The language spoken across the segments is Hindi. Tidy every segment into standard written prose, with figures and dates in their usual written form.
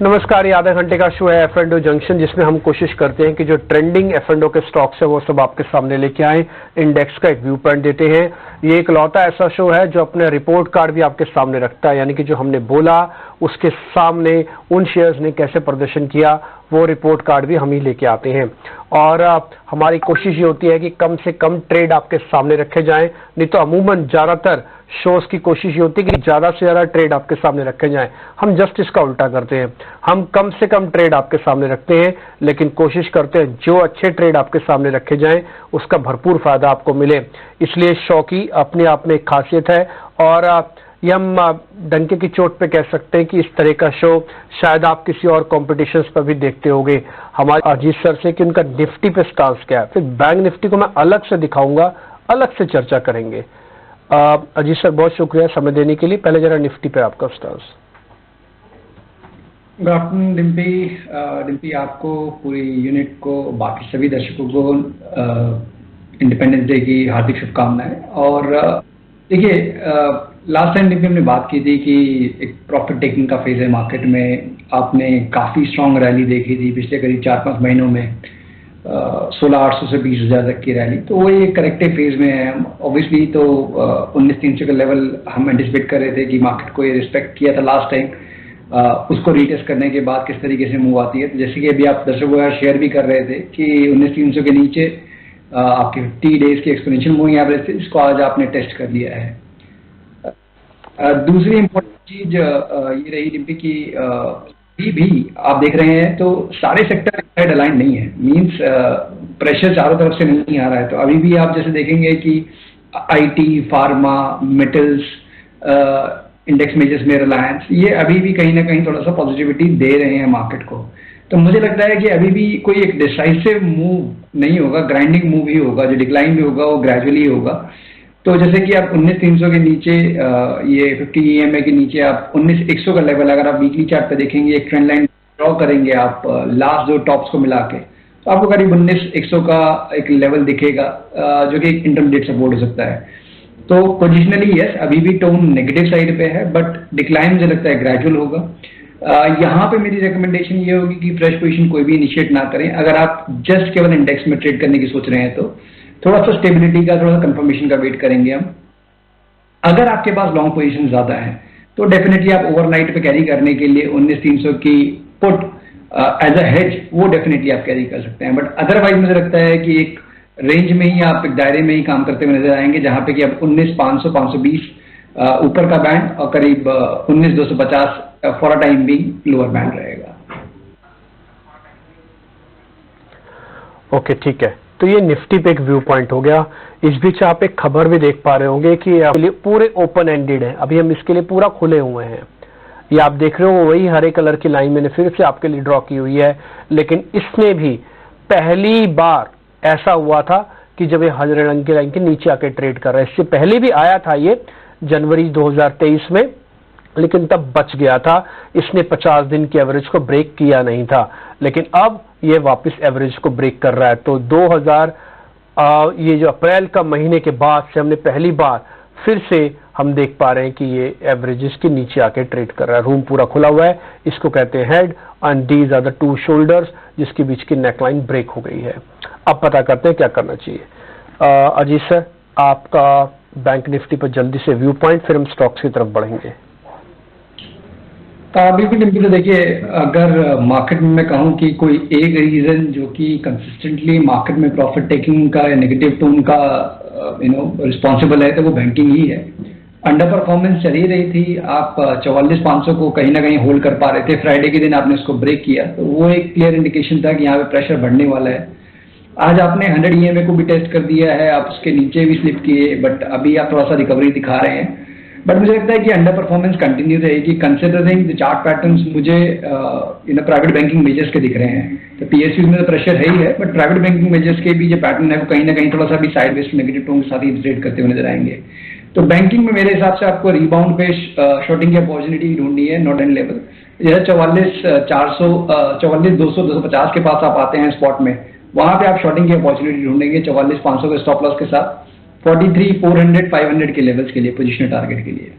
नमस्कार, ये आधा घंटे का शो है F&O जंक्शन, जिसमें हम कोशिश करते हैं कि जो ट्रेंडिंग F&O के स्टॉक्स है वो सब आपके सामने लेके आए, इंडेक्स का एक व्यू पॉइंट देते हैं। ये एक लौता ऐसा शो है जो अपने रिपोर्ट कार्ड भी आपके सामने रखता है, यानी कि जो हमने बोला उसके सामने उन शेयर्स ने कैसे प्रदर्शन किया वो रिपोर्ट कार्ड भी हम ही लेके आते हैं। और हमारी कोशिश ये होती है कि कम से कम ट्रेड आपके सामने रखे जाएं, नहीं तो अमूमन ज्यादातर शोज की कोशिश ये होती है कि ज्यादा से ज्यादा ट्रेड आपके सामने रखे जाएं। हम जस्ट इसका उल्टा करते हैं, हम कम से कम ट्रेड आपके सामने रखते हैं, लेकिन कोशिश करते हैं जो अच्छे ट्रेड आपके सामने रखे जाएं उसका भरपूर फायदा आपको मिले। इसलिए शो की अपने आप में एक खासियत है, और ये हम डंके की चोट पे कह सकते हैं कि इस तरह का शो शायद आप किसी और कॉम्पिटिशन्स पर भी देखते होंगे। हमारे अजीत सर से कि उनका निफ्टी पे स्टांस क्या है, फिर बैंक निफ्टी को मैं अलग से दिखाऊंगा, अलग से चर्चा करेंगे। अजीत सर, बहुत शुक्रिया समय देने के लिए। पहले जरा निफ्टी पे आपका स्टांस। गुड आफ्टरनून डिम्पी, आपको, पूरी यूनिट को, बाकी सभी दर्शकों को इंडिपेंडेंस डे की हार्दिक शुभकामनाएं। और देखिए, लास्ट टाइम डिम्पी हमने बात की थी कि एक प्रॉफिट टेकिंग का फेज है मार्केट में। आपने काफ़ी स्ट्रांग रैली देखी थी पिछले करीब 4-5 महीनों में, 16,800 से 20,000 तक की रैली। तो वो एक करेक्टिव फेज में है ऑब्वियसली। तो 19,300 का लेवल हम एंटिसिपेट कर रहे थे कि मार्केट को ये रिस्पेक्ट किया था लास्ट टाइम। उसको रीटेस्ट करने के बाद किस तरीके से मूव आती है, तो जैसे कि अभी आप दर्शकों का शेयर भी कर रहे थे कि 19,300 के नीचे आपके 50 डेज की एक्सपोनेंशियल मूविंग एवरेज थे, जिसको आज आपने टेस्ट कर लिया है। दूसरी इंपॉर्टेंट चीज ये रही डिम्पी की भी आप देख रहे हैं तो सारे सेक्टर साइड अलाइन नहीं है, मींस प्रेशर चारों तरफ से नहीं आ रहा है। तो अभी भी आप जैसे देखेंगे कि IT, pharma, metals, index measures में रिलायंस, ये अभी भी कहीं ना कहीं थोड़ा सा पॉजिटिविटी दे रहे हैं मार्केट को। तो मुझे लगता है कि अभी भी कोई एक डिसाइसिव मूव नहीं होगा, ग्राइंडिंग मूव ही होगा। जो डिक्लाइन भी होगा वो ग्रेजुअली होगा। तो जैसे कि आप 19,300 के नीचे, ये 50 EMA के नीचे आप 19,100 का लेवल, अगर आप वीकली चार्ट पे देखेंगे, एक ट्रेंड लाइन ड्रॉ करेंगे आप लास्ट दो टॉप्स को मिला के, तो आपको करीब 19,100 का एक लेवल दिखेगा, जो कि एक इंटरमीडिएट सपोर्ट हो सकता है। तो पोजिशनली यस, अभी भी टोन नेगेटिव साइड पे है, बट डिक्लाइन मुझे लगता है ग्रेजुअल होगा। यहाँ पे मेरी रिकमेंडेशन ये होगी कि फ्रेश पोजीशन कोई भी इनिशिएट ना करें। अगर आप जस्ट केवल इंडेक्स में ट्रेड करने की सोच रहे हैं तो थोड़ा सा स्टेबिलिटी का, थोड़ा सा कंफर्मेशन का वेट करेंगे हम। अगर आपके पास लॉन्ग पोजीशन ज्यादा है तो डेफिनेटली आप ओवरनाइट पे कैरी करने के लिए 19,300 की पुट एज अ हेज, वो डेफिनेटली आप कैरी कर सकते हैं। बट अदरवाइज मुझे लगता है कि एक रेंज में ही, आप एक दायरे में ही काम करते हुए नजर आएंगे, जहां पे कि अब 19,500, 520 ऊपर का बैंड और करीब 19,250 for a time being lower band रहेगा। ओके, ठीक है। तो ये निफ्टी पे एक व्यू पॉइंट हो गया। इस बीच आप एक खबर भी देख पा रहे होंगे कि पूरे ओपन एंडेड है, अभी हम इसके लिए पूरा खुले हुए हैं। ये आप देख रहे हो, वही हरे कलर की लाइन मैंने फिर से आपके लिए ड्रॉ की हुई है। लेकिन इसने भी पहली बार ऐसा हुआ था कि जब ये हरे रंग की लाइन के नीचे आके ट्रेड कर रहा है। इससे पहले भी आया था ये जनवरी 2023 में, लेकिन तब बच गया था। इसने 50 दिन की एवरेज को ब्रेक किया नहीं था, लेकिन अब ये वापस एवरेज को ब्रेक कर रहा है। तो 2000 ये जो अप्रैल का महीने के बाद से हमने पहली बार फिर से हम देख पा रहे हैं कि ये एवरेजेस के नीचे आके ट्रेड कर रहा है। रूम पूरा खुला हुआ है, इसको कहते हैं head, and these are the two shoulders, जिसके बीच की नेकलाइन ब्रेक हो गई है। अब पता करते हैं क्या करना चाहिए। अजीत सर, आपका बैंक निफ्टी पर जल्दी से व्यू पॉइंट, फिर हम स्टॉक्स की तरफ बढ़ेंगे। बिल्कुल। देखिए, अगर मार्केट में मैं कहूं कि कोई एक रीजन जो कि कंसिस्टेंटली मार्केट में प्रॉफिट टेकिंग का या नेगेटिव टोन का रिस्पॉन्सिबल है, तो वो बैंकिंग ही है। अंडर परफॉर्मेंस चल ही रही थी। आप 44,500 को कहीं ना कहीं होल्ड कर पा रहे थे। फ्राइडे के दिन आपने इसको ब्रेक किया, तो वो एक क्लियर इंडिकेशन था कि यहाँ पे प्रेशर बढ़ने वाला है। आज आपने 100 EMA को भी टेस्ट कर दिया है, आप उसके नीचे भी स्लिप किए, बट अभी आप थोड़ा सा रिकवरी दिखा रहे हैं। बट मुझे लगता है कि अंडर परफॉर्मेंस कंटिन्यू रहेगी, कंसिडरिंग द चार्ट पैटर्न्स मुझे प्राइवेट बैंकिंग मेजर्स के दिख रहे हैं। तो PSUs में तो प्रेशर है ही है, बट प्राइवेट बैंकिंग मेजर्स के भी जो पैटर्न है वो कहीं ना कहीं थोड़ा सा भी साइडवेज नेगेटिव टोन के साथ ही ट्रेड करते हुए नजर आएंगे। तो बैंकिंग में मेरे हिसाब से आपको रिबाउंड पे शॉर्टिंग की अपॉर्चुनिटी ढूंढनी है, नॉट एंड लेवल। यह 44,400, 44,200, 250 के पास आप आते हैं स्पॉट में, वहां पे आप शॉर्टिंग की अपॉर्चुनिटी ढूंढेंगे 44,500 के स्टॉप लॉस के साथ, 43,400 500 के लेवल्स के लिए पोजिशनल टारगेट के लिए।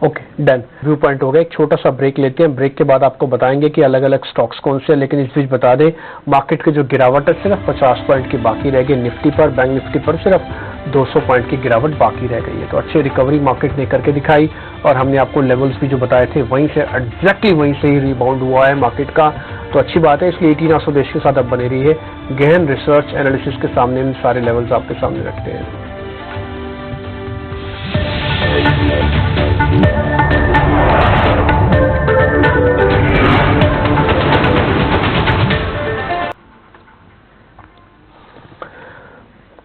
ओके डन, व्यू पॉइंट हो गया। एक छोटा सा ब्रेक लेते हैं, ब्रेक के बाद आपको बताएंगे कि अलग अलग स्टॉक्स कौन से हैं। लेकिन इस बीच बता दें, मार्केट के जो गिरावट है सिर्फ 50 पॉइंट की बाकी रह गई। निफ्टी पर, बैंक निफ्टी पर सिर्फ 200 पॉइंट की गिरावट बाकी रह गई है। तो अच्छी रिकवरी मार्केट ने करके दिखाई और हमने आपको लेवल्स भी जो बताए थे वहीं से एग्जैक्टली वहीं से ही रिबाउंड हुआ है मार्केट का। तो अच्छी बात है, इसलिए 18 स्वदेश के साथ अब बने रही है। गहन रिसर्च एनालिसिस के सामने हम सारे लेवल्स आपके सामने रखते हैं।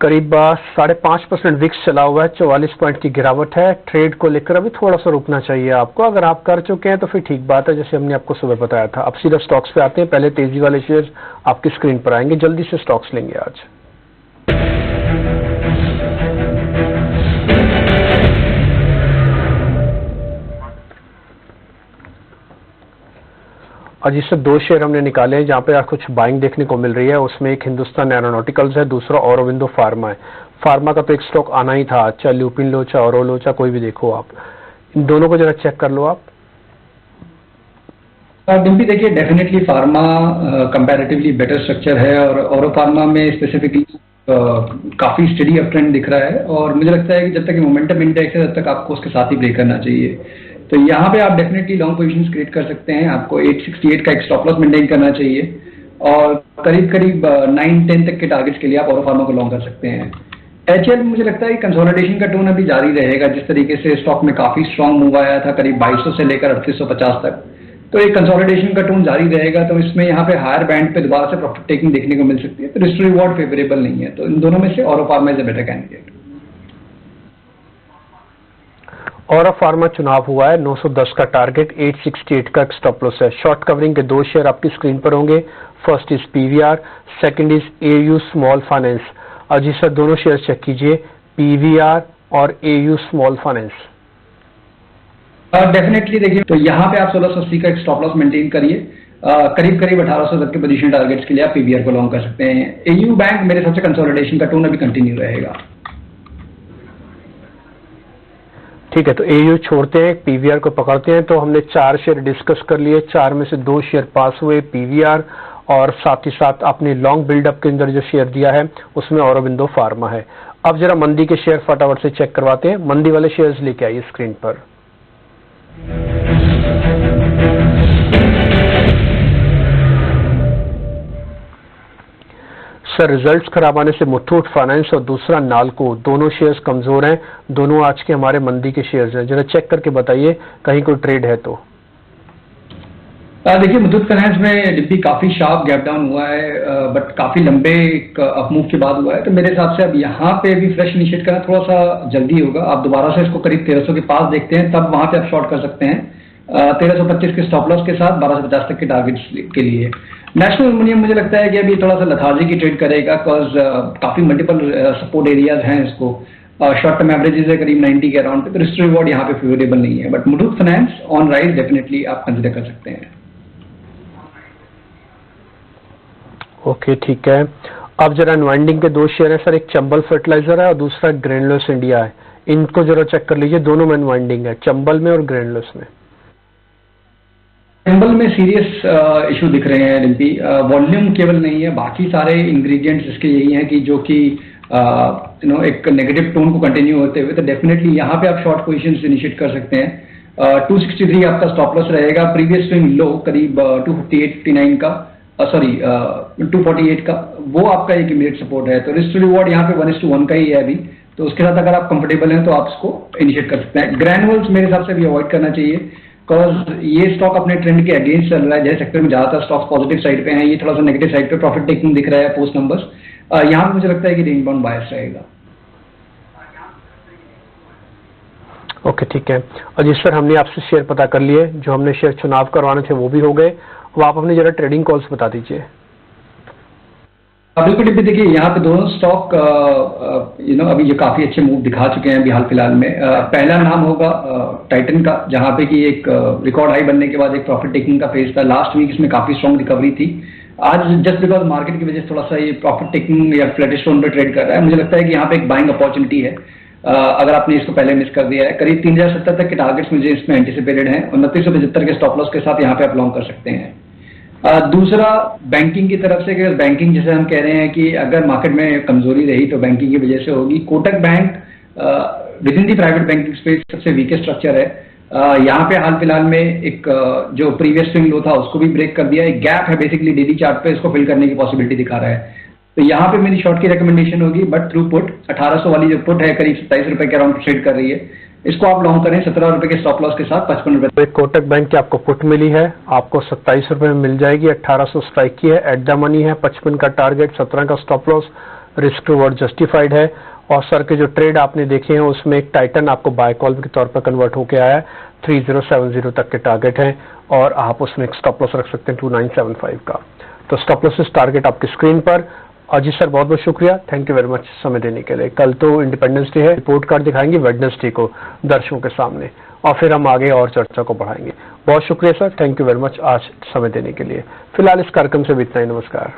करीब 5.5% विक्स चला हुआ है, 44 पॉइंट की गिरावट है। ट्रेड को लेकर अभी थोड़ा सा रुकना चाहिए आपको। अगर आप कर चुके हैं तो फिर ठीक बात है, जैसे हमने आपको सुबह बताया था। अब सीधा स्टॉक्स पे आते हैं। पहले तेजी वाले शेयर आपकी स्क्रीन पर आएंगे, जल्दी से स्टॉक्स लेंगे आज। और जिससे 2 शेयर हमने निकाले हैं जहां पे कुछ बाइंग देखने को मिल रही है। उसमें एक हिंदुस्तान एरोनॉटिकल्स है, दूसरा औरोबिंदो फार्मा है। फार्मा का तो एक स्टॉक आना ही था, चाहे ल्यूपिन लो चाहे औरो लो चाहे कोई भी देखो आप, इन दोनों को जरा चेक कर लो आप। डिम्पी देखिए, definitely pharma comparatively better structure है और औरो फार्मा में स्पेसिफिकली काफी स्टडी अप ट्रेंड दिख रहा है। और मुझे लगता है कि जब तक मोमेंटम इंडेक्स है तब तक आपको उसके साथ ही ब्रेक करना चाहिए। तो यहाँ पे आप डेफिनेटली लॉन्ग पोजीशंस क्रिएट कर सकते हैं। आपको 868 का एक स्टॉप लॉस मेंटेन करना चाहिए और करीब करीब 9-10 तक के टारगेट्स के लिए आप औरो फार्मा को लॉन्ग कर सकते हैं। एचएल मुझे लगता है कि कंसोलिडेशन का टोन अभी जारी रहेगा। जिस तरीके से स्टॉक में काफी स्ट्रांग मूव आया था, करीब 2200 से लेकर 3850 तक, तो एक कंसोलिडेशन का टोन जारी रहेगा। तो इसमें यहाँ पे हायर बैंड पे दोबारा से प्रॉफिट टेकिंग देखने को मिल सकती है। तो रिस्क रिवॉर्ड फेवरेबल नहीं है। तो इन दोनों में से औरो pharma is a better candidate. औरो फार्मा चुनाव हुआ है, 910 का टारगेट, 868 का स्टॉप लॉस है। शॉर्ट कवरिंग के 2 शेयर आपकी स्क्रीन पर होंगे। First is PVR, second is AU small finance. और जी सर, दोनों शेयर चेक कीजिए, पीवीआर और एयू स्मॉल फाइनेंस। डेफिनेटली देखिए, तो यहाँ पे आप 1680 का एक स्टॉप लॉस मेंटेन करिए। करीब करीब 1800 तक के पोजीशन टारगेट्स के लिए आप पीवीआर को लॉन्ग कर सकते हैं। एयू बैंक मेरे हिसाब से कंसोलिडेशन का टोन अभी कंटिन्यू रहेगा। ठीक है, तो एयू छोड़ते हैं, पीवीआर को पकड़ते हैं। तो हमने 4 शेयर डिस्कस कर लिए, 4 में से 2 शेयर पास हुए, पीवीआर और साथ ही साथ अपने लॉन्ग बिल्डअप के अंदर जो शेयर दिया है उसमें औरोबिंदो फार्मा है। अब जरा मंदी के शेयर फटाफट से चेक करवाते हैं। मंदी वाले शेयर्स लेके आइए स्क्रीन पर। सर, रिजल्ट्स खराब आने से मुथूट फाइनेंस और दूसरा नालको, दोनों शेयर्स कमजोर हैं। दोनों आज के हमारे मंदी के शेयर्स हैं। जरा चेक करके बताइए कहीं कोई ट्रेड है तो। देखिए, मुथूट फाइनेंस में डिब्बी काफी शार्प गैप डाउन हुआ है, बट काफी लंबे अपमूव के बाद हुआ है। तो मेरे हिसाब से अब यहाँ पे भी फ्रेश इनिशिएट करना थोड़ा सा जल्दी होगा। आप दोबारा से इसको करीब 1300 के पास देखते हैं, तब वहां पे आप शॉर्ट कर सकते हैं 1325 के स्टॉप लॉस के साथ 1250 तक के टारगेट्स के लिए। नेशनल एल्युमिनियम मुझे लगता है कि अभी थोड़ा सा लथार्जी की ट्रेड करेगा, बिकॉज काफी मल्टीपल सपोर्ट एरियाज हैं इसको। शॉर्ट टर्म एवरेजेस है करीब 90 के अराउंड पे, तो रिस्क रिवॉर्ड यहाँ पे फेवरेबल नहीं है। But Muthoot finance on rise definitely आप कंसिडर कर सकते हैं। ओके, ठीक है। अब जरा अनवाइंडिंग के 2 शेयर हैं सर, एक चंबल फर्टिलाइजर है और दूसरा ग्रेनुलस इंडिया है। इनको जरा चेक कर लीजिए, दोनों में अनवाइंडिंग है, चंबल में और ग्रेनुलस में। चंबल में सीरियस इशू दिख रहे हैं डिम्पी। वॉल्यूम केवल नहीं है, बाकी सारे इंग्रेडिएंट्स इसके यही हैं कि जो कि एक नेगेटिव टोन को कंटिन्यू होते हुए, तो डेफिनेटली यहाँ पे आप शॉर्ट पोजीशंस इनिशिएट कर सकते हैं। 263 आपका स्टॉप लॉस रहेगा। प्रीवियस स्विंग लो करीब 258-59 का, सॉरी 248 का, वो आपका एक इमीडिएट सपोर्ट है। तो रिस्क रिवॉर्ड यहाँ पे 1:1 का ही है अभी। तो उसके साथ अगर आप कंफर्टेबल हैं तो आप इसको इनिशिएट कर सकते हैं। ग्रैनुअल्स मेरे हिसाब से भी अवॉइड करना चाहिए, बिकॉज ये स्टॉक अपने ट्रेंड के अगेंस्ट चल रहा है। जैसे सेक्टर में ज्यादातर स्टॉक्स पॉजिटिव साइड पे हैं, ये थोड़ा सा नेगेटिव साइड पे प्रॉफिट टेकिंग दिख रहा है पोस्ट नंबर्स। यहाँ पे मुझे लगता है कि रेंज बाउंड बायस रहेगा। ओके, ठीक है। और जिस पर हमने आपसे शेयर पता कर लिए, जो हमने शेयर चुनाव करवाने थे वो भी हो गए। अब आप अपने जरा ट्रेडिंग कॉल्स बता दीजिए। बिल्कुल डिम्पी, देखिए यहाँ पे दोनों स्टॉक अभी ये काफी अच्छे मूव दिखा चुके हैं अभी हाल फिलहाल में। पहला नाम होगा टाइटन का, जहाँ पे कि एक रिकॉर्ड हाई बनने के बाद एक प्रॉफिट टेकिंग का फेज था। लास्ट वीक इसमें काफी स्ट्रॉन्ग रिकवरी थी। आज जस्ट बिकॉज मार्केट की वजह से थोड़ा सा ये प्रॉफिट टेकिंग या फ्लैटिश टोन पे ट्रेड कर रहा है। मुझे लगता है कि यहाँ पे एक बाइंग अपॉर्चुनिटी है। अगर आपने इसको पहले मिस कर दिया है, करीब 3070 तक के टारगेट्स मुझे इसमें एंटिसिपेटेड हैं, 2975 के स्टॉप लॉस के साथ यहाँ पे आप लॉन्ग कर सकते हैं। दूसरा बैंकिंग की तरफ से, कि बैंकिंग जैसे हम कह रहे हैं कि अगर मार्केट में कमजोरी रही तो बैंकिंग की वजह से होगी। Kotak bank with in the private banking space सबसे वीकेस्ट स्ट्रक्चर है। यहाँ पे हाल फिलहाल में एक जो प्रीवियस स्विंग लो था उसको भी ब्रेक कर दिया। एक गैप है बेसिकली डेली चार्ट पे, इसको फिल करने की पॉसिबिलिटी दिखा रहा है। तो यहाँ पे मेरी शॉर्ट की रिकमेंडेशन होगी, बट थ्रू पुट 1800 वाली जो पुट है करीब 27 रुपए के अराउंड ट्रेड कर रही है, इसको आप लॉन्ग करें 17 रुपए के स्टॉप लॉस के साथ 55 रुपए। तो एक कोटक बैंक की आपको पुट मिली है, आपको 27 रुपए में मिल जाएगी। 1800 स्ट्राइक की है, एट द मनी है, 55 का टारगेट, 17 का stop loss, risk reward justified है। और सर के जो ट्रेड आपने देखे हैं उसमें एक टाइटन आपको बाय कॉल के तौर पर कन्वर्ट होकर आया है, 3070 तक के टारगेट हैं और आप उसमें एक स्टॉप लॉस रख सकते हैं 2975 का। तो स्टॉप लॉसेस टारगेट आपकी स्क्रीन पर। अजीत सर बहुत बहुत शुक्रिया, थैंक यू वेरी मच समय देने के लिए। कल तो इंडिपेंडेंस डे है, रिपोर्ट कार्ड दिखाएंगे वेडनेसडे को दर्शकों के सामने और फिर हम आगे और चर्चा को बढ़ाएंगे। बहुत शुक्रिया sir, thank you very much आज समय देने के लिए। फिलहाल इस कार्यक्रम से भी इतना ही, नमस्कार।